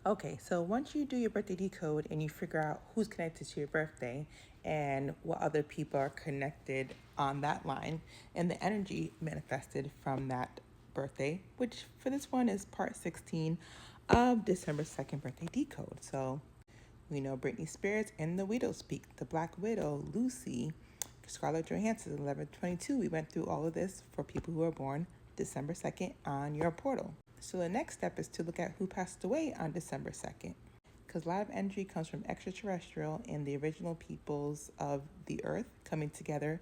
Okay, so once you do your birthday decode and you figure out who's connected to your birthday and what other people are connected on that line and the energy manifested from that birthday, which for this one is part 16 of December 2nd birthday decode. So we know Britney Spears and the Widow speak, the Black Widow, Lucy, Scarlett Johansson, 1122. We went through all of this for people who are born December 2nd on your portal. So the next step is to look at who passed away on December 2nd. Because a lot of energy comes from extraterrestrial and the original peoples of the earth coming together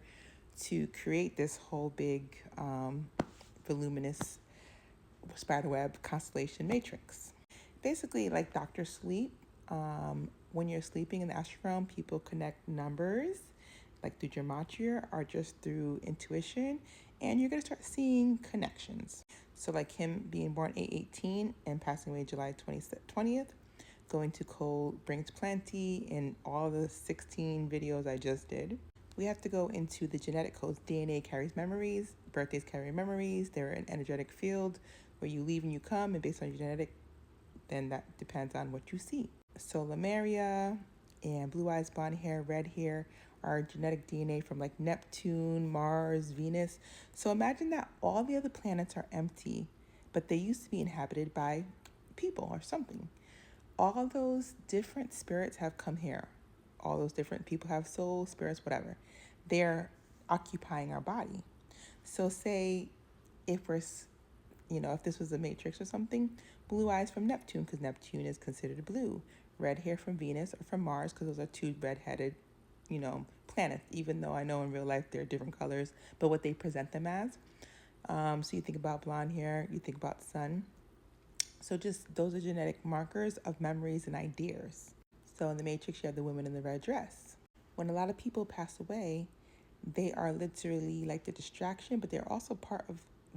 to create this whole big voluminous spiderweb constellation matrix. Basically, like Dr. Sleep, when you're sleeping in the astral realm, people connect numbers like through gematria or just through intuition, and you're going to start seeing connections. So like him being born 8/18 and passing away July 20th, going to cold brings plenty in all the 16 videos I just did. We have to go into the genetic codes. DNA carries memories, birthdays carry memories. They're an energetic field where you leave and you come, and based on your genetic, then that depends on what you see. So Lemuria and blue eyes, blonde hair, red hair are genetic DNA from like Neptune, Mars, Venus. So imagine that all the other planets are empty, but they used to be inhabited by people or something. All those different spirits have come here. All those different people have souls, spirits, whatever. They're occupying our body. So say if we're, if this was a matrix or something, blue eyes from Neptune because Neptune is considered blue. Red hair from Venus or from Mars because those are two red-headed, planets, even though I know in real life they're different colors, but what they present them as. So you think about blonde hair, you think about sun. So just those are genetic markers of memories and ideas. So in the Matrix, you have the women in the red dress. When a lot of people pass away, they are literally like the distraction, but they're also part of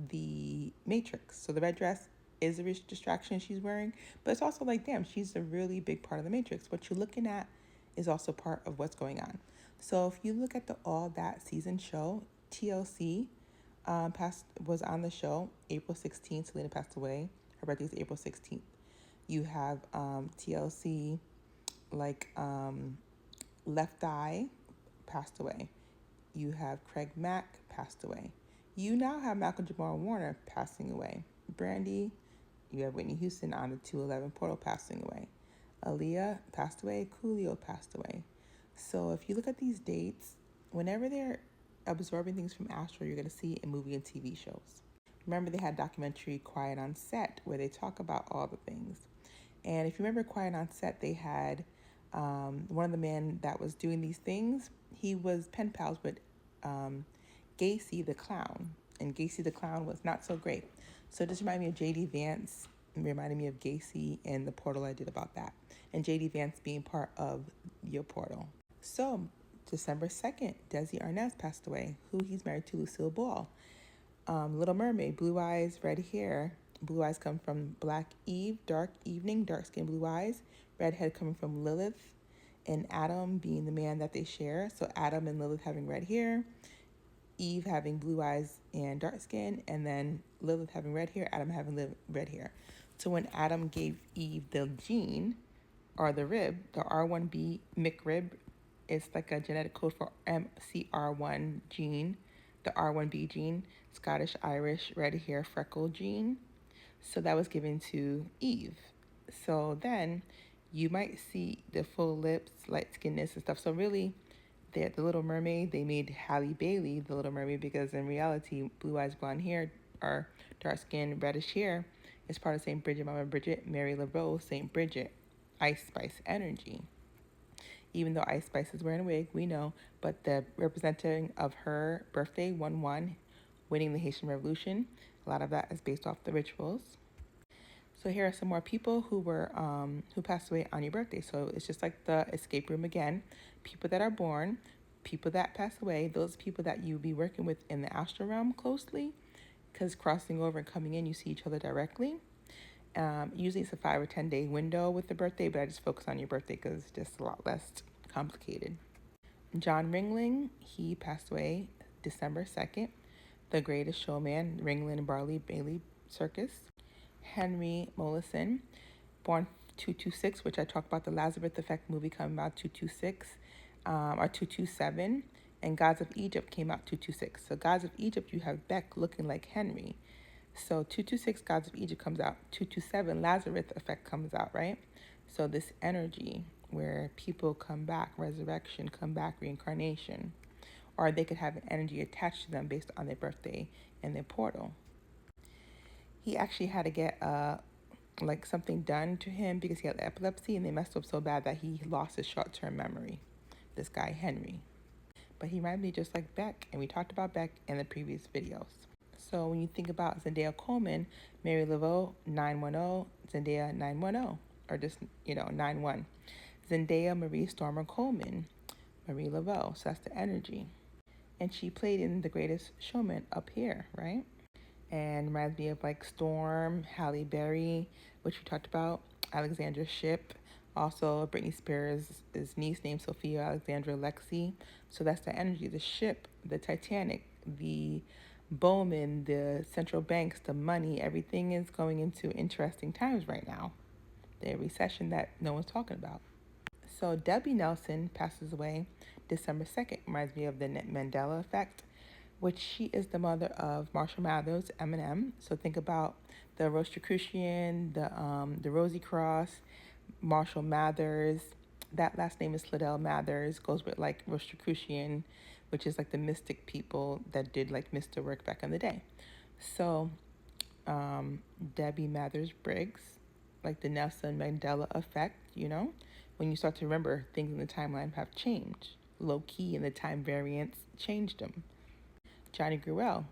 the Matrix. So the red dress is a distraction she's wearing, but it's also like, damn, she's a really big part of the Matrix. What you're looking at is also part of what's going on. So if you look at the All That season show, TLC was on the show April 16th. Selena passed away. Her birthday is April 16th. You have TLC, like Left Eye passed away. You have Craig Mack passed away. You now have Malcolm Jamal Warner passing away. Brandy, you have Whitney Houston on the 211 portal passing away. Aaliyah passed away. Coolio passed away. So if you look at these dates, whenever they're absorbing things from astral, you're going to see it in movie and TV shows. Remember, they had documentary Quiet on Set where they talk about all the things. And if you remember Quiet on Set, they had one of the men that was doing these things. He was pen pals with Gacy the Clown. And Gacy the Clown was not so great. So this reminded me of J.D. Vance. It reminded me of Gacy and the portal I did about that. And J.D. Vance being part of your portal. So December 2nd, Desi Arnaz passed away, who he's married to Lucille Ball. Little Mermaid, blue eyes, red hair. Blue eyes come from Black Eve, dark evening, dark skin, blue eyes. Redhead coming from Lilith, and Adam being the man that they share. So Adam and Lilith having red hair, Eve having blue eyes and dark skin, and then Lilith having red hair, Adam having red hair. So when Adam gave Eve the gene, or the rib, the R1B McRib, it's like a genetic code for MCR1 gene, the R1B gene, Scottish, Irish, red hair, freckle gene. So that was given to Eve. So then you might see the full lips, light skinness and stuff. So really, the Little Mermaid, they made Halle Bailey the Little Mermaid because in reality, blue eyes, blonde hair, or dark skin, reddish hair is part of St. Bridget, Mama Bridget, Mary LaRose, St. Bridget, Ice Spice energy. Even though Ice Spice is wearing a wig, we know, but the representing of her birthday, 1/1, winning the Haitian Revolution, a lot of that is based off the rituals. So here are some more people who passed away on your birthday. So it's just like the escape room again. People that are born, people that pass away, those people that you'll be working with in the astral realm closely, because crossing over and coming in, you see each other directly. Usually it's a 5 or 10 day window with the birthday, but I just focus on your birthday because it's just a lot less complicated. John Ringling, he passed away December 2nd. The Greatest Showman, Ringling and Barley Bailey Circus. Henry Mollison, born 226, which I talked about the Lazarus Effect movie coming out 226, or 227, and Gods of Egypt came out 226. So Gods of Egypt, you have Beck looking like Henry. So 226 Gods of Egypt comes out. 227 Lazarus Effect comes out, right? So this energy where people come back, resurrection, come back, reincarnation, or they could have an energy attached to them based on their birthday and their portal. He actually had to get like something done to him because he had epilepsy, and they messed up so bad that he lost his short-term memory. This guy Henry, but he reminded me just like Beck, and we talked about Beck in the previous videos. So when you think about Zendaya Coleman, Mary Laveau 910, Zendaya 910, or just 91. Zendaya Marie Stormer Coleman, Marie Laveau. So that's the energy, and she played in The Greatest Showman up here, right? And reminds me of like Storm, Halle Berry, which we talked about, Alexandra Shipp, also Britney Spears' niece named Sophia Alexandra Lexi. So that's the energy, the ship, the Titanic, the Bowman, the central banks, the money, everything is going into interesting times right now. The recession that no one's talking about. So Debbie Nelson passes away December 2nd, reminds me of the Mandela effect, which she is the mother of Marshall Mathers, Eminem. So think about the Rosicrucian, the Rosie Cross, Marshall Mathers. That last name is Slidell Mathers, goes with like Rosicrucian, which is like the mystic people that did like mystic work back in the day. So Debbie Mathers Briggs, like the Nelson Mandela effect, when you start to remember things in the timeline have changed. Low key, and the time variance changed them. Johnny Gruelle,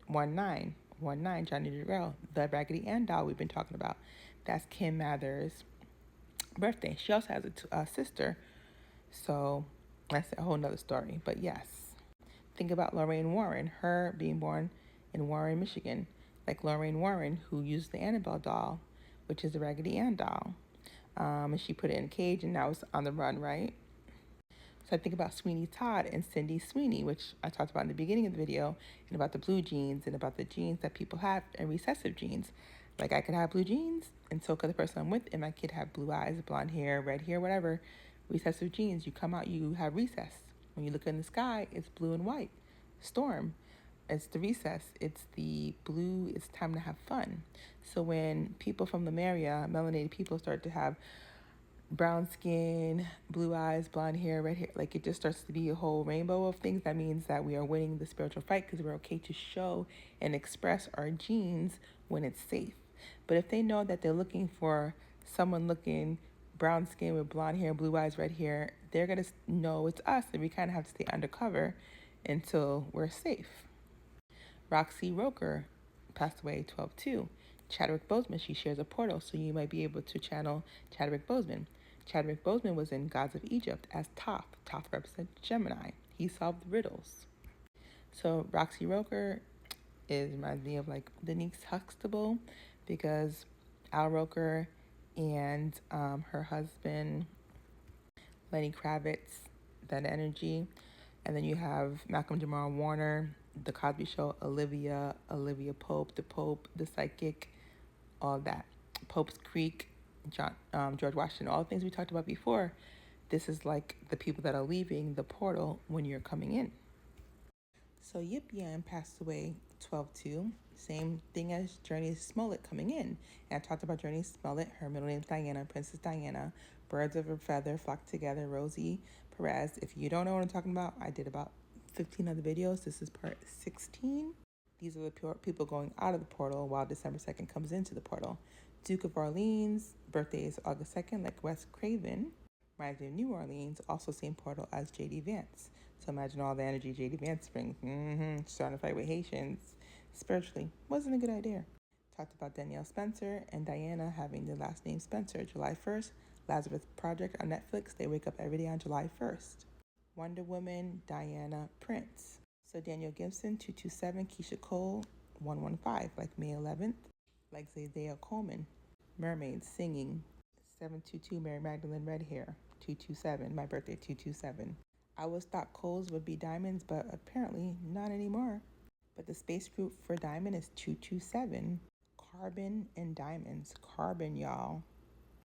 1919, Johnny Gruelle, the Raggedy Ann doll we've been talking about. That's Kim Mather's birthday. She also has a sister, so that's a whole nother story. But yes, think about Lorraine Warren, her being born in Warren, Michigan, like Lorraine Warren, who used the Annabelle doll, which is the Raggedy Ann doll. And she put it in a cage, and now it's on the run, right? So I think about Sweeney Todd and Cindy Sweeney, which I talked about in the beginning of the video, and about the blue genes and about the genes that people have and recessive genes. Like I could have blue genes, and so could the person I'm with, and my kid have blue eyes, blonde hair, red hair, whatever. Recessive genes, you come out, you have recess. When you look in the sky, it's blue and white. Storm, it's the recess. It's the blue, it's time to have fun. So when people from Lemuria, melanated people, start to have brown skin, blue eyes, blonde hair, red hair, like it just starts to be a whole rainbow of things. That means that we are winning the spiritual fight because we're okay to show and express our genes when it's safe. But if they know that they're looking for someone looking brown skin with blonde hair, blue eyes, red hair, they're going to know it's us, and we kind of have to stay undercover until we're safe. Roxy Roker passed away 12/2. Chadwick Boseman, she shares a portal, so you might be able to channel Chadwick Boseman. Chadwick Boseman was in Gods of Egypt as Toph. Toph represents Gemini. He solved riddles. So Roxy Roker reminds me of like Denise Huxtable, because Al Roker and her husband Lenny Kravitz, that energy. And then you have Malcolm Jamal Warner, The Cosby Show, Olivia Pope, the Pope, the Psychic, all that. Pope's Creek, George Washington, all the things we talked about before. This is like the people that are leaving the portal when you're coming in. So Yip Yan passed away 12/2. Same thing as Journey Smollett coming in. And I talked about Journey Smollett. Her middle name is Diana, Princess Diana. Birds of a feather flock together. Rosie Perez. If you don't know what I'm talking about, I did about 15 other videos. This is part 16. These are the people going out of the portal while December 2nd comes into the portal. Duke of Orleans, birthday is August 2nd, like Wes Craven. Reminds me of New Orleans, also same portal as J.D. Vance. So imagine all the energy J.D. Vance brings. Starting to fight with Haitians spiritually. Wasn't a good idea. Talked about Danielle Spencer and Diana having the last name Spencer. July 1st, Lazarus Project on Netflix. They wake up every day on July 1st. Wonder Woman, Diana Prince. So Daniel Gibson, 227, Keisha Cole, 115, like May 11th, like Zendaya Coleman. Mermaid Singing, 722, Mary Magdalene Red Hair, 227, my birthday, 227. I always thought coals would be diamonds, but apparently not anymore. But the space group for diamond is 227. Carbon and diamonds. Carbon, y'all.